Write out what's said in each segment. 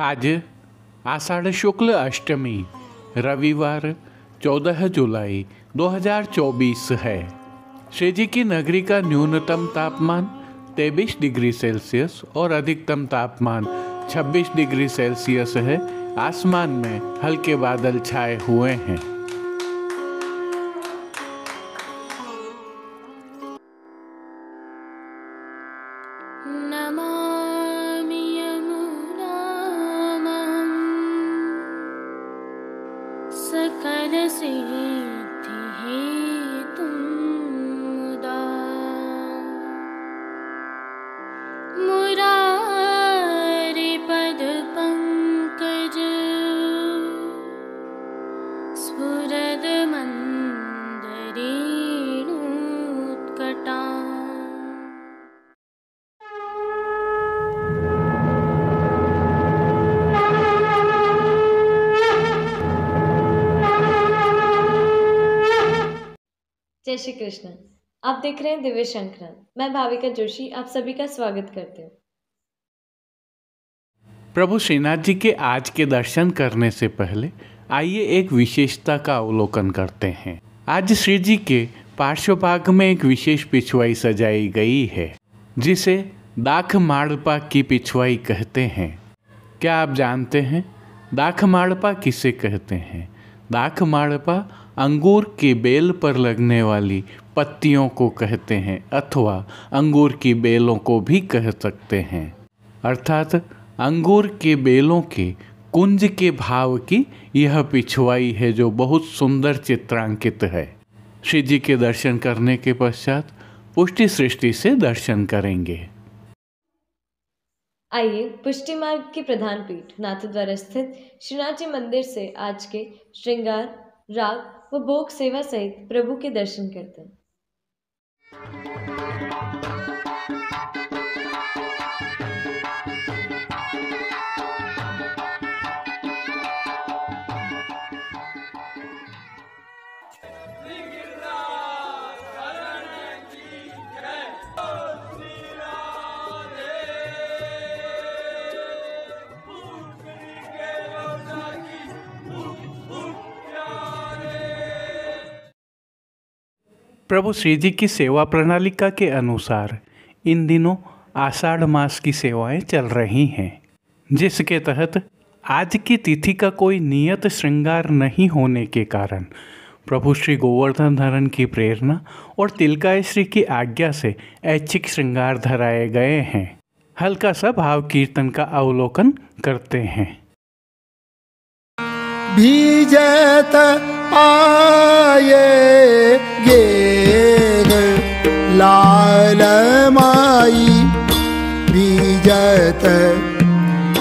आज आषाढ़ शुक्ल अष्टमी रविवार 14 जुलाई 2024 है। श्री जी की नगरी का न्यूनतम तापमान 23 डिग्री सेल्सियस और अधिकतम तापमान 26 डिग्री सेल्सियस है। आसमान में हल्के बादल छाए हुए हैं। नमामि यमुनां सकलसिद्धिहेतुं मुदा मुरारिपदपङ्कज स्फुरदमन्दरेणुत्कटा। जय श्री कृष्ण। आप देख रहे हैं दिव्य शंकरन। मैं भाविका जोशी आप सभी का स्वागत करती हूँ। प्रभु श्रीनाथ जी के आज के दर्शन करने से पहले आइए एक विशेषता का अवलोकन करते हैं। आज श्री जी के पार्श्वभाग में एक विशेष पिछवाई सजाई गई है, जिसे दाख माड़पा की पिछवाई कहते हैं। क्या आप जानते हैं दाख माड़पा किसे कहते हैं? दाख माड़पा अंगूर के बेल पर लगने वाली पत्तियों को कहते हैं, अथवा अंगूर की बेलों को भी कह सकते हैं। अर्थात अंगूर के बेलों के कुंज के भाव की यह पिछवाई है, जो बहुत सुंदर चित्रांकित है। श्री जी के दर्शन करने के पश्चात पुष्टि सृष्टि से दर्शन करेंगे। आइए पुष्टि मार्ग की प्रधान पीठ नाथद्वारा स्थित श्रीनाथ जी मंदिर से आज के श्रृंगार, राग व भोग सेवा सहित प्रभु के दर्शन करते हैं। प्रभु श्री जी की सेवा प्रणालिका के अनुसार इन दिनों आषाढ़ मास की सेवाएं चल रही हैं, जिसके तहत आज की तिथि का कोई नियत श्रृंगार नहीं होने के कारण प्रभु श्री गोवर्धन धरन की प्रेरणा और तिलकाश्री की आज्ञा से ऐच्छिक श्रृंगार धराए गए हैं। हल्का सा भाव कीर्तन का अवलोकन करते हैं। बीजत आये गे लाल माई, बीजत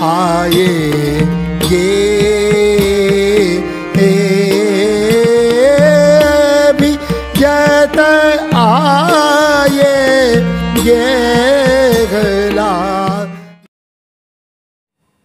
आये गे बीजत आये गे लाल।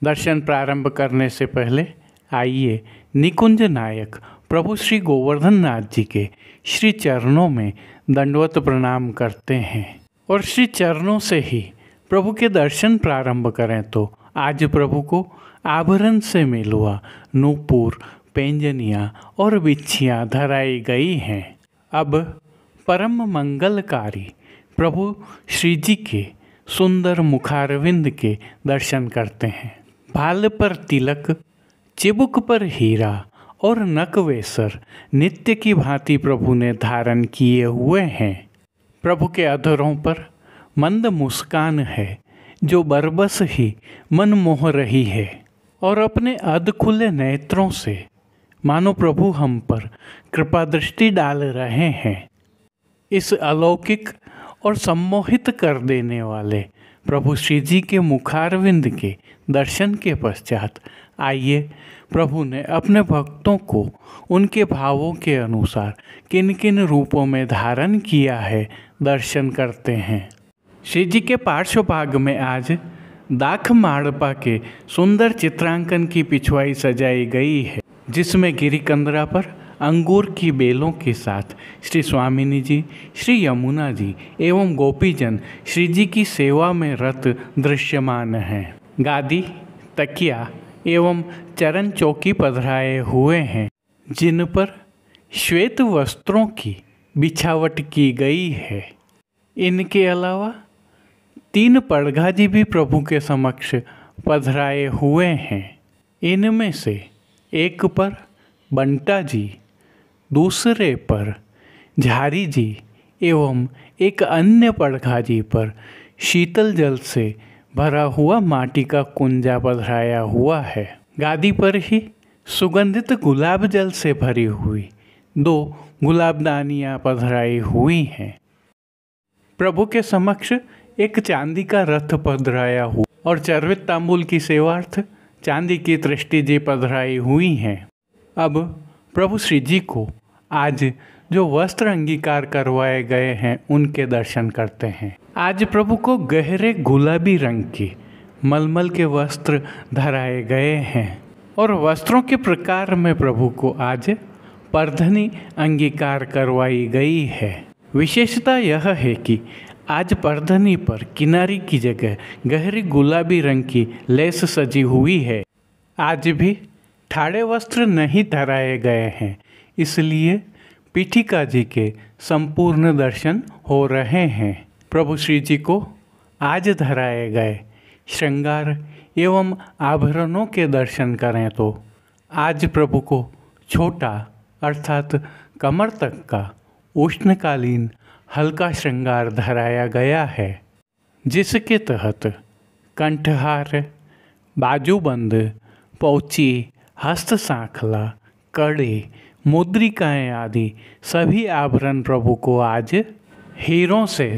दर्शन प्रारंभ करने से पहले आइए निकुंज नायक प्रभु श्री गोवर्धन नाथ जी के श्री चरणों में दंडवत प्रणाम करते हैं और श्री चरणों से ही प्रभु के दर्शन प्रारंभ करें। तो आज प्रभु को आभरण से मेलुआ, नूपुर, पैंजनियाँ और बिच्छियाँ धराई गई हैं। अब परम मंगलकारी प्रभु श्री जी के सुंदर मुखारविंद के दर्शन करते हैं। भाल पर तिलक, चिबुक पर हीरा और नकवेसर नित्य की भांति प्रभु ने धारण किए हुए हैं। प्रभु के अधरों पर मंद मुस्कान है, जो बरबस ही मन मोह रही है, और अपने अध खुले नेत्रों से मानो प्रभु हम पर कृपा दृष्टि डाल रहे हैं। इस अलौकिक और सम्मोहित कर देने वाले प्रभु श्री जी के मुखारविंद के दर्शन के पश्चात आइए प्रभु ने अपने भक्तों को उनके भावों के अनुसार किन किन रूपों में धारण किया है दर्शन करते हैं। श्री जी के पार्श्वभाग में आज दाख माड़पा के सुंदर चित्रांकन की पिछवाई सजाई गई है, जिसमें गिरिकंदरा पर अंगूर की बेलों के साथ श्री स्वामिनी जी, श्री यमुना जी एवं गोपीजन श्री जी की सेवा में रत दृश्यमान हैं। गादी, तकिया एवं चरण चौकी पधराए हुए हैं, जिन पर श्वेत वस्त्रों की बिछावट की गई है। इनके अलावा 3 पड़घाजी भी प्रभु के समक्ष पधराए हुए हैं। इनमें से एक पर बंटा जी, दूसरे पर झारी जी एवं एक अन्य पड़घाजी पर शीतल जल से भरा हुआ माटी का कुंजा पधराया हुआ है। गादी पर ही सुगंधित गुलाब जल से भरी हुई 2 गुलाबदानियाँ पधराई हुई हैं। प्रभु के समक्ष एक चांदी का रथ पधराया हुआ और चर्वित तांबूल की सेवार्थ चांदी की दृष्टि जी पधराई हुई हैं। अब प्रभु श्री जी को आज जो वस्त्र अंगीकार करवाए गए हैं उनके दर्शन करते हैं। आज प्रभु को गहरे गुलाबी रंग की मलमल के वस्त्र धराए गए हैं और वस्त्रों के प्रकार में प्रभु को आज परधनी अंगीकार करवाई गई है। विशेषता यह है कि आज परधनी पर किनारी की जगह गहरी गुलाबी रंग की लेस सजी हुई है। आज भी ठाड़े वस्त्र नहीं धराए गए हैं, इसलिए पीठिका जी के संपूर्ण दर्शन हो रहे हैं। प्रभु श्री जी को आज धराए गए श्रृंगार एवं आभरणों के दर्शन करें तो आज प्रभु को छोटा अर्थात कमर तक का उष्णकालीन हल्का श्रृंगार धराया गया है, जिसके तहत कंठहार, बाजूबंद, पौची, हस्त सांखला, कड़े, मुद्रिकाएँ आदि सभी आभरण प्रभु को आज हीरों से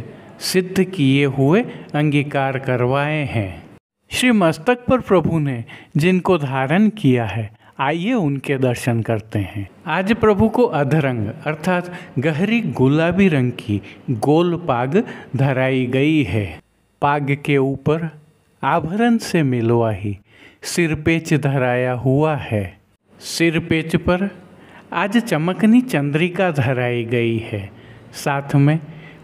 सिद्ध किए हुए अंगीकार करवाए हैं। श्री मस्तक पर प्रभु ने जिनको धारण किया है, आइए उनके दर्शन करते हैं। आज प्रभु को अधरंग अर्थात गहरी गुलाबी रंग की गोल पाग धराई गई है। पाग के ऊपर आभरण से मिलवाही सिरपेच धराया हुआ है। सिरपेच पर आज चमकनी चंद्रिका धराई गई है। साथ में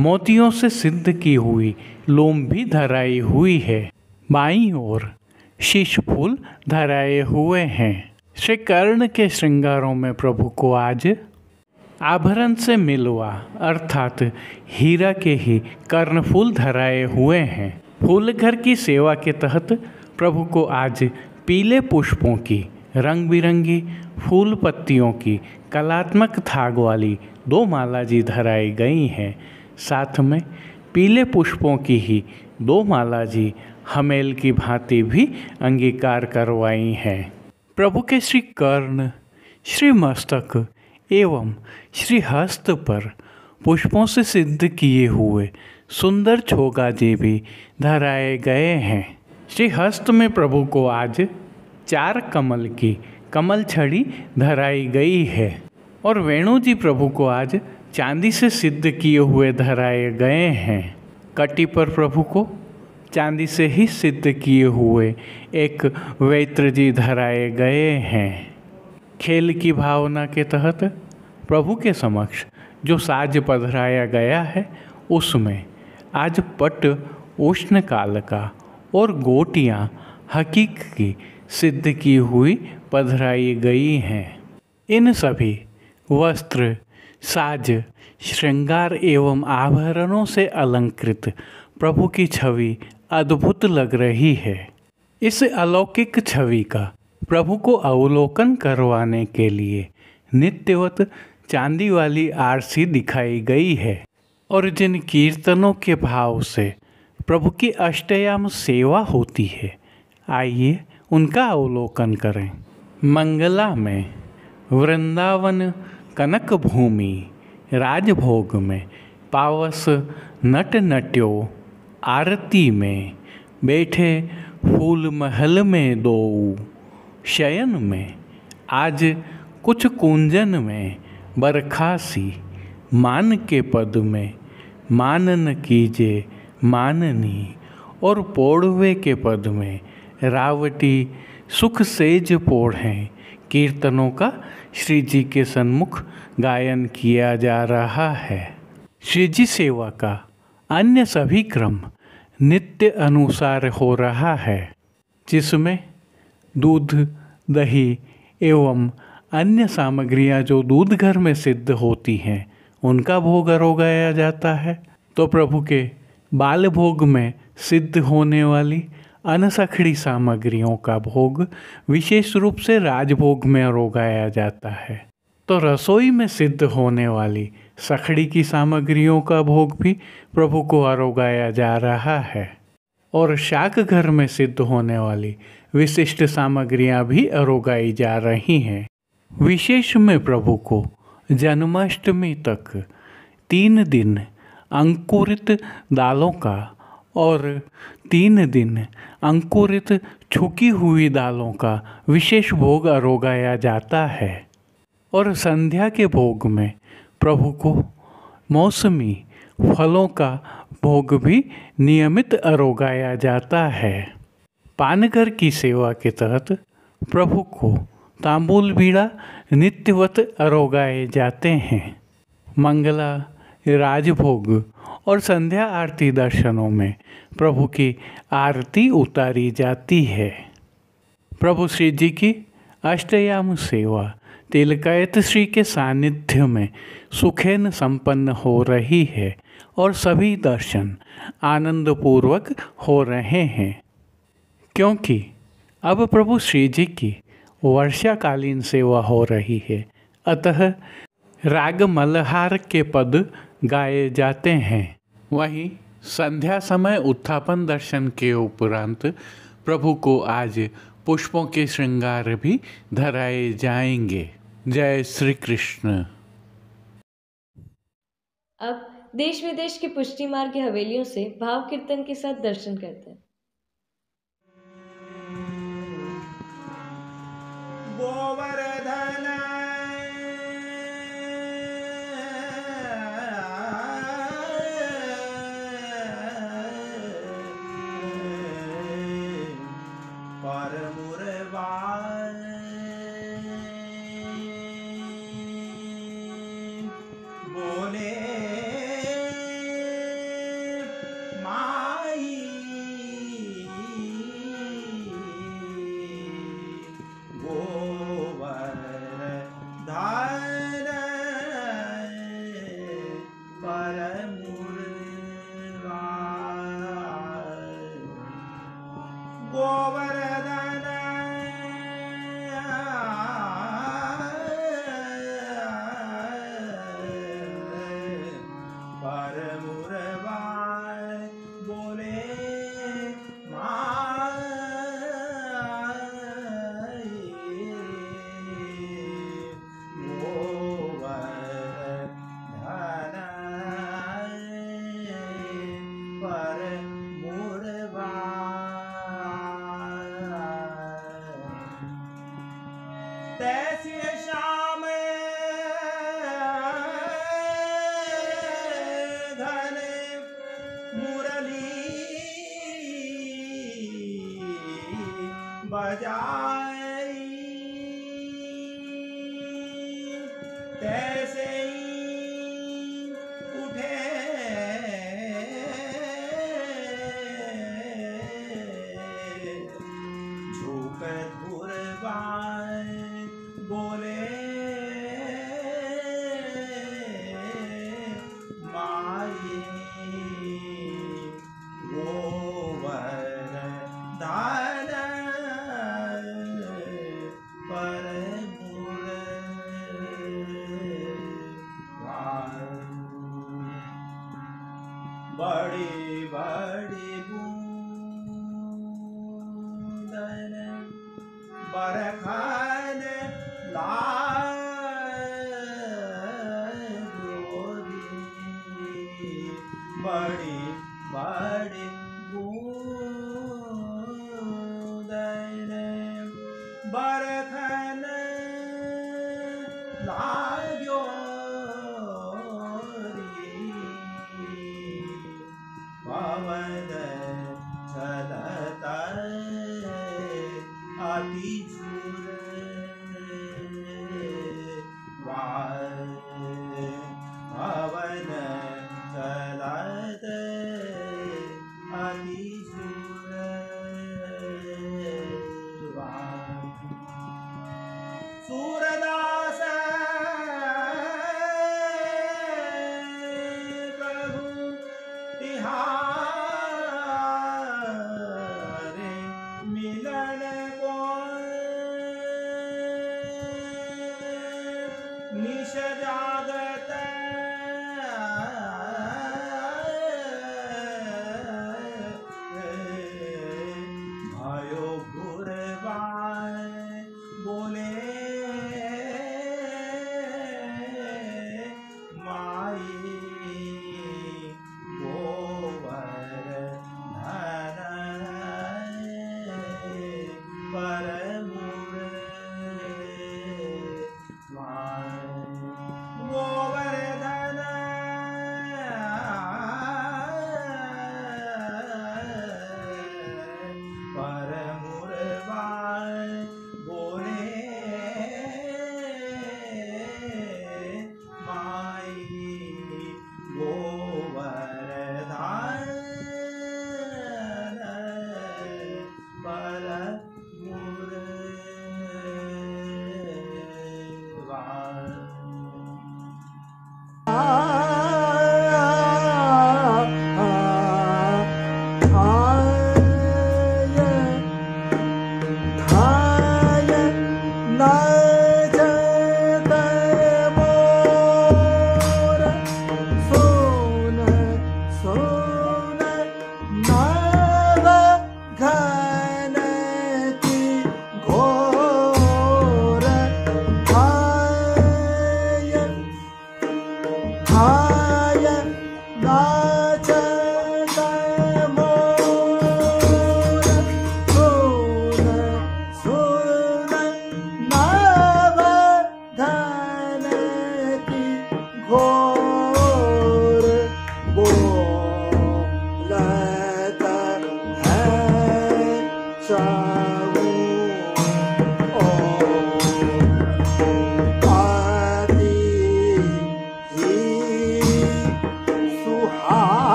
मोतियों से सिद्ध की हुई लोम भी धराई हुई है। बाईं ओर शीश फूल धराए हुए हैं। श्री कर्ण के श्रृंगारों में प्रभु को आज आभरण से मिलवा अर्थात हीरा के ही कर्णफूल धराए हुए हैं। फूल घर की सेवा के तहत प्रभु को आज पीले पुष्पों की रंग बिरंगी फूल पत्तियों की कलात्मक थाग वाली 2 माला जी धराई गई हैं। साथ में पीले पुष्पों की ही 2 माला जी हमेल की भांति भी अंगीकार करवाई हैं। प्रभु के श्री कर्ण, श्री मस्तक एवं श्री हस्त पर पुष्पों से सिद्ध किए हुए सुंदर छोगा जी भी धराए गए हैं। श्री हस्त में प्रभु को आज 4 कमल की कमल छड़ी धराई गई है और वेणु जी प्रभु को आज चांदी से सिद्ध किए हुए धराए गए हैं। कटी पर प्रभु को चांदी से ही सिद्ध किए हुए एक वैत्र जी धराए गए हैं। खेल की भावना के तहत प्रभु के समक्ष जो साज पधराया गया है उसमें आज पट उष्ण काल का और गोटियाँ हकीक की सिद्ध की हुई पधराई गई हैं। इन सभी वस्त्र, साज, श्रृंगार एवं आभरणों से अलंकृत प्रभु की छवि अद्भुत लग रही है। इस अलौकिक छवि का प्रभु को अवलोकन करवाने के लिए नित्यवत चांदी वाली आरसी दिखाई गई है और जिन कीर्तनों के भाव से प्रभु की अष्टयाम सेवा होती है, आइए उनका अवलोकन करें। मंगला में वृंदावन कनक भूमि राजभोग में पावस नट नट्यो आरती में बैठे फूल महल में 2 शयन में आज कुछ कुंजन में बरखासी मान के पद में मानन कीजे माननी और पोड़वे के पद में रावटी सुख सेज पोढ़ें कीर्तनों का श्री जी के सन्मुख गायन किया जा रहा है। श्री जी सेवा का अन्य सभी क्रम नित्य अनुसार हो रहा है, जिसमें दूध, दही एवं अन्य सामग्रियां जो दूध घर में सिद्ध होती हैं उनका भोग अरोगाया जाता है। तो प्रभु के बाल भोग में सिद्ध होने वाली अनसखड़ी सामग्रियों का भोग विशेष रूप से राजभोग में अरोगाया जाता है। तो रसोई में सिद्ध होने वाली सखड़ी की सामग्रियों का भोग भी प्रभु को अरोगाया जा रहा है और शाक घर में सिद्ध होने वाली विशिष्ट सामग्रियां भी अरोगाई जा रही हैं। विशेष में प्रभु को जन्माष्टमी तक 3 दिन अंकुरित दालों का और 3 दिन अंकुरित छुकी हुई दालों का विशेष भोग अरोगाया जाता है और संध्या के भोग में प्रभु को मौसमी फलों का भोग भी नियमित अरोगाया जाता है। पानघर की सेवा के तहत प्रभु को तांबूल बीड़ा नित्यवत अरोगाए जाते हैं। मंगला, राजभोग और संध्या आरती दर्शनों में प्रभु की आरती उतारी जाती है। प्रभु श्री जी की अष्टयाम सेवा तिलकायत श्री के सानिध्य में सुखेन संपन्न हो रही है और सभी दर्शन आनंदपूर्वक हो रहे हैं, क्योंकि अब प्रभु श्री जी की वर्षाकालीन सेवा हो रही है। अतः राग मल्हार के पद गाए जाते हैं। वहीं संध्या समय उत्थापन दर्शन के उपरांत प्रभु को आज पुष्पों के श्रृंगार भी धराए जाएंगे। जय श्री कृष्ण। अब देश विदेश की पुष्टि मार्ग की हवेलियों से भाव कीर्तन के साथ दर्शन करते हैं। गोवर्धन बोले माई तैसे ही उठे झूक धुरवाए बोले माये गोवर्धन पर बड़ी बड़ी बूंदन बरखन बड़ी बड़ी बूंदन बरखन लाग्यो पवन चलता अति झूर पवन चलत अति झूर निश जागत भयो गुरबाय बोले माई गोबर धन पर गोवर्धन पर मुरबाय बोले माई गोवर्धन पर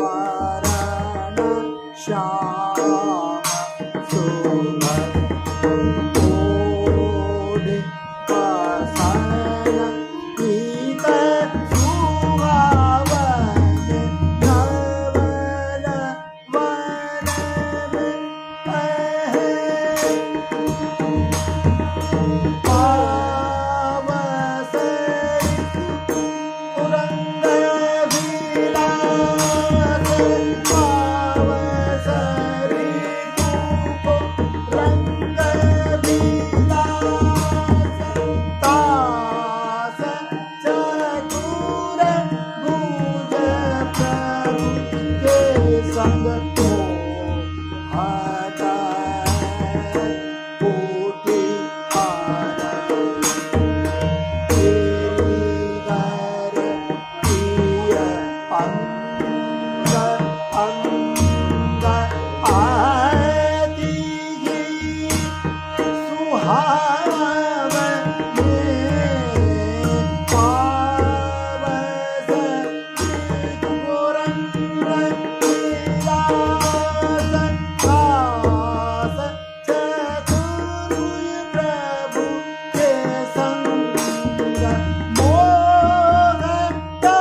वरण श्याम सुभग ओढ़ वसन पीत सुहावन धवल वनन कहे संग तो हटा कोटि आरा तेरी प्रिय अंग अंग आदि सुहावन पावस पुरंद विलासन दास चतुर्भुज प्रभु के संग मोहता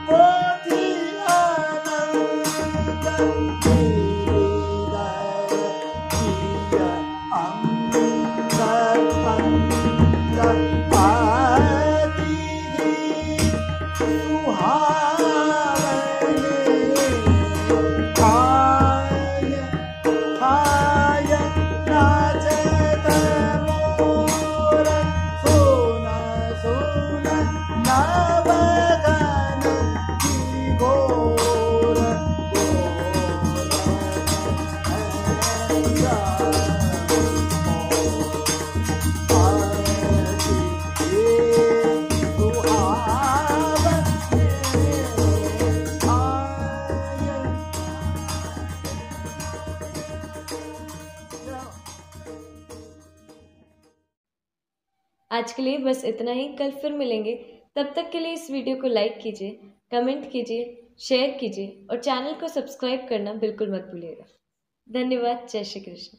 पोथी आनंद हृदय प्रिय अंग अंग आदि सुहावने आय आय नाचत मोर सोन सोन नवगन की घोर आज के लिए बस इतना ही। कल फिर मिलेंगे। तब तक के लिए इस वीडियो को लाइक कीजिए, कमेंट कीजिए, शेयर कीजिए और चैनल को सब्सक्राइब करना बिल्कुल मत भूलिएगा। धन्यवाद। जय श्री कृष्ण।